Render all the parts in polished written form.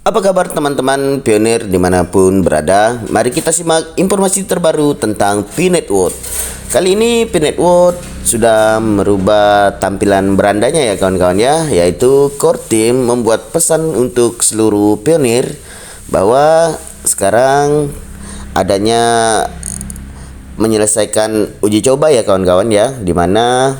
Apa kabar teman-teman pionir dimanapun berada? Mari kita simak informasi terbaru tentang P-Network. Kali ini P-Network sudah merubah tampilan berandanya ya kawan-kawan ya, yaitu core team membuat pesan untuk seluruh pionir bahwa sekarang adanya menyelesaikan uji coba ya kawan-kawan ya, dimana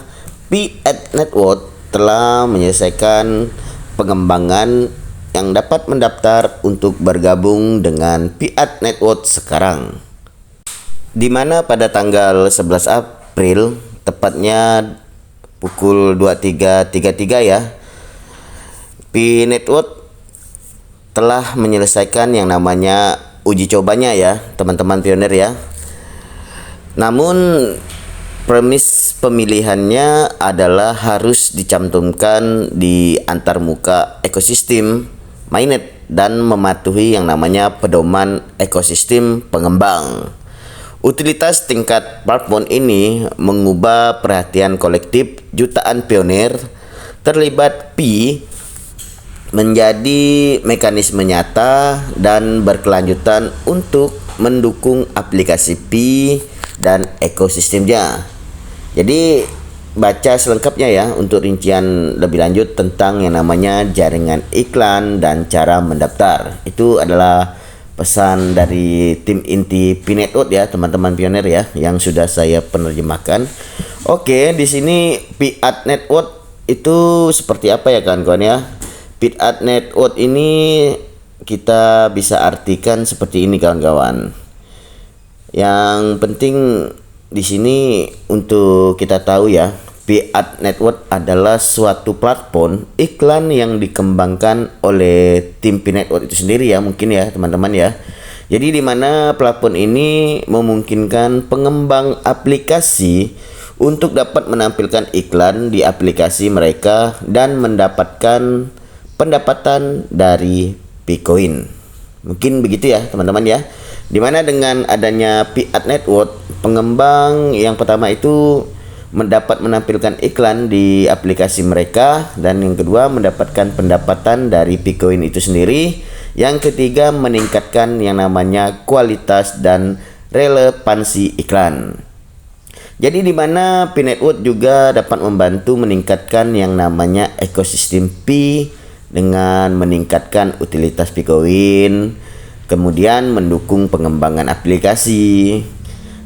P-Network telah menyelesaikan pengembangan yang dapat mendaftar untuk bergabung dengan P-Network sekarang, di mana pada tanggal 11 April tepatnya pukul 23.33 ya, P-Network telah menyelesaikan yang namanya uji cobanya ya teman-teman pionir ya. Namun premis pemilihannya adalah harus dicantumkan di antarmuka ekosistem mainnet dan mematuhi yang namanya pedoman ekosistem pengembang. Utilitas tingkat platform ini mengubah perhatian kolektif jutaan pionir terlibat P menjadi mekanisme nyata dan berkelanjutan untuk mendukung aplikasi P dan ekosistemnya. Jadi baca selengkapnya ya untuk rincian lebih lanjut tentang yang namanya jaringan iklan dan cara mendaftar. Itu adalah pesan dari tim inti P-Network ya teman-teman pionir ya, yang sudah saya penerjemahkan. Oke, di sini P-Network itu seperti apa ya kawan-kawan ya? P-Network ini kita bisa artikan seperti ini kawan-kawan. Yang penting di sini untuk kita tahu ya, P-Network adalah suatu platform iklan yang dikembangkan oleh tim P-Network itu sendiri ya, mungkin ya teman-teman ya. Jadi di mana platform ini memungkinkan pengembang aplikasi untuk dapat menampilkan iklan di aplikasi mereka dan mendapatkan pendapatan dari P-Coin. Mungkin begitu ya teman-teman ya. Dimana dengan adanya P-Network, pengembang yang pertama itu mendapat menampilkan iklan di aplikasi mereka, dan yang kedua mendapatkan pendapatan dari P-Coin itu sendiri. Yang ketiga meningkatkan yang namanya kualitas dan relevansi iklan. Jadi di mana P-Network juga dapat membantu meningkatkan yang namanya ekosistem P dengan meningkatkan utilitas P-Coin, kemudian mendukung pengembangan aplikasi,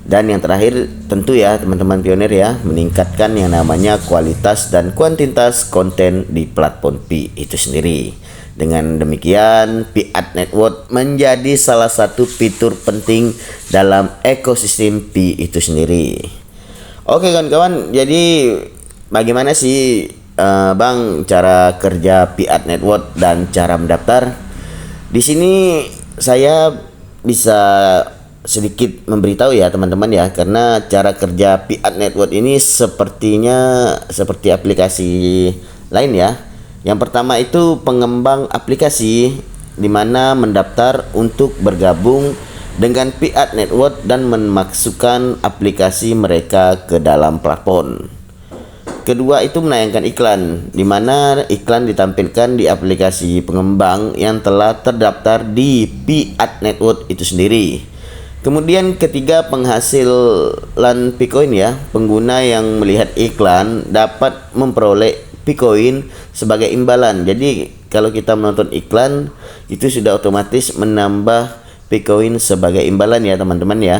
dan yang terakhir tentu ya teman-teman pionir ya, meningkatkan yang namanya kualitas dan kuantitas konten di platform P itu sendiri. Dengan demikian P-Network menjadi salah satu fitur penting dalam ekosistem P itu sendiri. Oke kawan-kawan, jadi bagaimana sih Bang cara kerja P-Network dan cara mendaftar? Di sini saya bisa sedikit memberitahu ya teman-teman ya, karena cara kerja P-Network ini sepertinya seperti aplikasi lain ya. Yang pertama itu pengembang aplikasi, di mana mendaftar untuk bergabung dengan P-Network dan memasukkan aplikasi mereka ke dalam platform. Kedua itu menayangkan iklan, di mana iklan ditampilkan di aplikasi pengembang yang telah terdaftar di P-Network itu sendiri. Kemudian ketiga penghasilan P-Coin ya, pengguna yang melihat iklan dapat memperoleh P-Coin sebagai imbalan. Jadi kalau kita menonton iklan itu sudah otomatis menambah P-Coin sebagai imbalan ya teman-teman ya.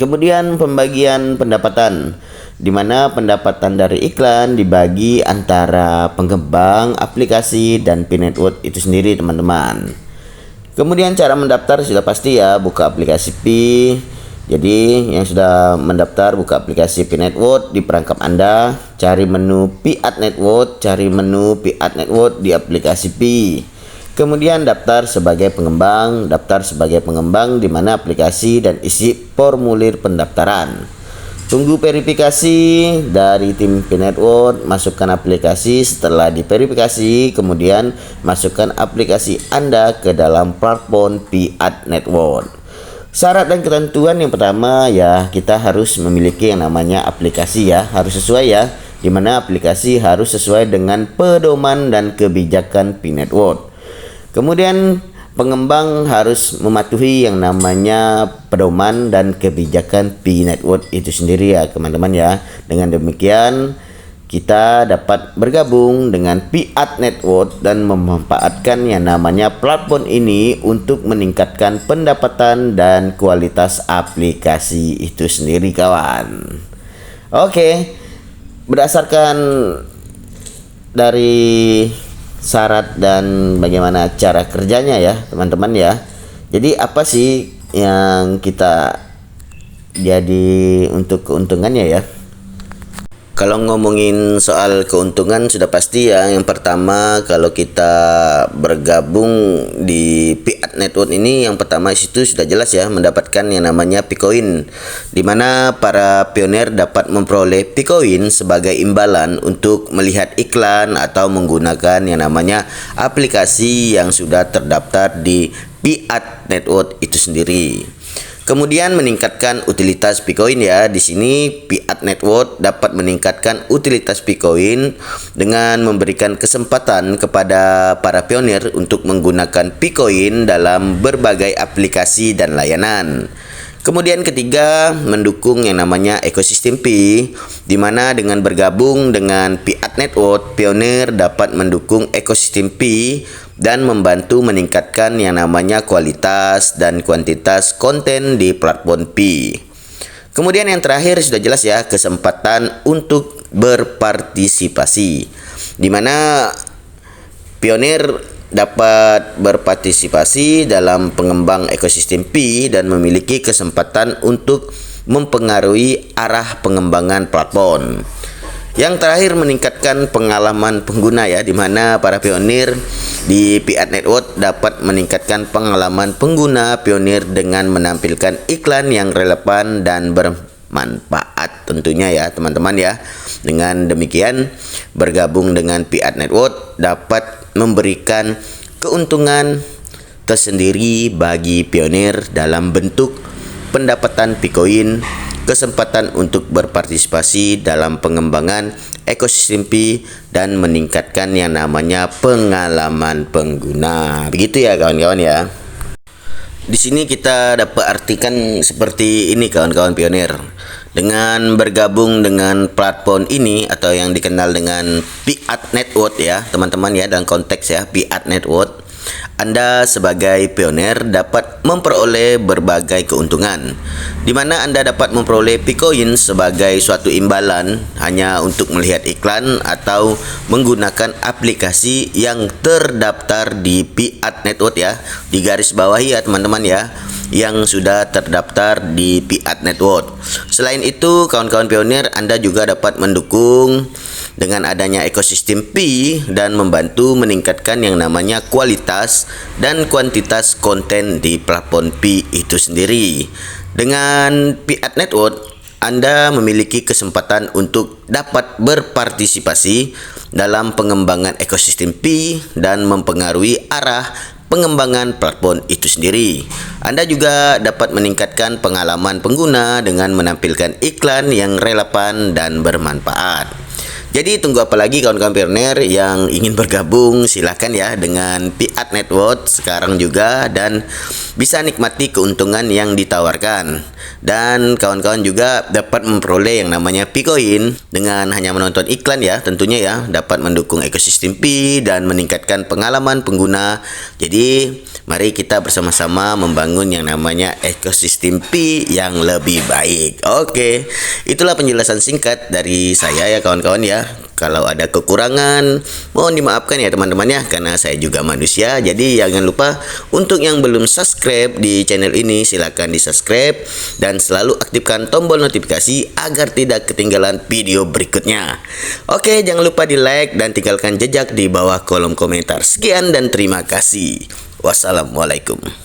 Kemudian pembagian pendapatan, di mana pendapatan dari iklan dibagi antara pengembang aplikasi dan P-Network itu sendiri teman-teman. Kemudian cara mendaftar sudah pasti ya, buka aplikasi P. Jadi yang sudah mendaftar buka aplikasi P-Network di perangkap Anda, cari menu P-Network, cari menu P-Network di aplikasi P. Kemudian daftar sebagai pengembang, di mana aplikasi dan isi formulir pendaftaran. Tunggu verifikasi dari tim P-Network, masukkan aplikasi. Setelah diverifikasi, kemudian masukkan aplikasi Anda ke dalam platform P-Network. Syarat dan ketentuan yang pertama ya, kita harus memiliki yang namanya aplikasi ya, harus sesuai ya, di mana aplikasi harus sesuai dengan pedoman dan kebijakan P-Network. Kemudian pengembang harus mematuhi yang namanya pedoman dan kebijakan Pi Network itu sendiri ya teman-teman ya. Dengan demikian kita dapat bergabung dengan Pi Network dan memanfaatkan yang namanya platform ini untuk meningkatkan pendapatan dan kualitas aplikasi itu sendiri kawan. Oke, berdasarkan dari syarat dan bagaimana cara kerjanya ya teman-teman ya. Jadi apa sih yang kita jadi untuk keuntungannya ya? Kalau ngomongin soal keuntungan sudah pasti ya. Yang pertama kalau kita bergabung di Pi Network ini, yang pertama situ sudah jelas ya, mendapatkan yang namanya Picoin, di mana para pionir dapat memperoleh Picoin sebagai imbalan untuk melihat iklan atau menggunakan yang namanya aplikasi yang sudah terdaftar di Pi Network itu sendiri. Kemudian meningkatkan utilitas Picoin ya. Di sini Pi Network dapat meningkatkan utilitas Picoin dengan memberikan kesempatan kepada para pionir untuk menggunakan Picoin dalam berbagai aplikasi dan layanan. Kemudian ketiga, mendukung yang namanya ekosistem Pi, di mana dengan bergabung dengan Pi Network, pionir dapat mendukung ekosistem Pi dan membantu meningkatkan yang namanya kualitas dan kuantitas konten di platform Pi. Kemudian yang terakhir sudah jelas ya, kesempatan untuk berpartisipasi, di mana pionir dapat berpartisipasi dalam pengembang ekosistem Pi dan memiliki kesempatan untuk mempengaruhi arah pengembangan platform. Yang terakhir meningkatkan pengalaman pengguna ya, di mana para pionir di Pi Network dapat meningkatkan pengalaman pengguna pionir dengan menampilkan iklan yang relevan dan bermanfaat tentunya ya teman-teman ya. Dengan demikian bergabung dengan Pi Network dapat memberikan keuntungan tersendiri bagi pionir dalam bentuk pendapatan Picoin, kesempatan untuk berpartisipasi dalam pengembangan ekosistem Pi, dan meningkatkan yang namanya pengalaman pengguna. Begitu ya kawan-kawan ya. Di sini kita dapat artikan seperti ini kawan-kawan pionir. Dengan bergabung dengan platform ini atau yang dikenal dengan Pi Network ya teman-teman ya, dalam konteks ya Pi Network, Anda sebagai pionir dapat memperoleh berbagai keuntungan, di mana Anda dapat memperoleh Picoin sebagai suatu imbalan hanya untuk melihat iklan atau menggunakan aplikasi yang terdaftar di Pi Network ya, di garis bawah ya teman-teman ya, yang sudah terdaftar di Pi Network. Selain itu, kawan-kawan pionir, Anda juga dapat mendukung dengan adanya ekosistem Pi dan membantu meningkatkan yang namanya kualitas dan kuantitas konten di platform Pi itu sendiri. Dengan Pi Network, Anda memiliki kesempatan untuk dapat berpartisipasi dalam pengembangan ekosistem Pi dan mempengaruhi arah pengembangan platform itu sendiri. Anda juga dapat meningkatkan pengalaman pengguna dengan menampilkan iklan yang relevan dan bermanfaat. Jadi tunggu apa lagi kawan-kawan pionir yang ingin bergabung, silahkan ya dengan Pi Network sekarang juga dan bisa nikmati keuntungan yang ditawarkan. Dan kawan-kawan juga dapat memperoleh yang namanya Picoin dengan hanya menonton iklan ya, tentunya ya, dapat mendukung ekosistem Pi dan meningkatkan pengalaman pengguna. Jadi mari kita bersama-sama membangun yang namanya ekosistem Pi yang lebih baik. Oke, itulah penjelasan singkat dari saya ya kawan-kawan ya. Kalau ada kekurangan mohon dimaafkan ya teman-teman ya, karena saya juga manusia. Jadi jangan lupa untuk yang belum subscribe di channel ini silahkan di subscribe dan selalu aktifkan tombol notifikasi agar tidak ketinggalan video berikutnya. Oke, jangan lupa di like dan tinggalkan jejak di bawah kolom komentar. Sekian dan terima kasih. Wassalamualaikum.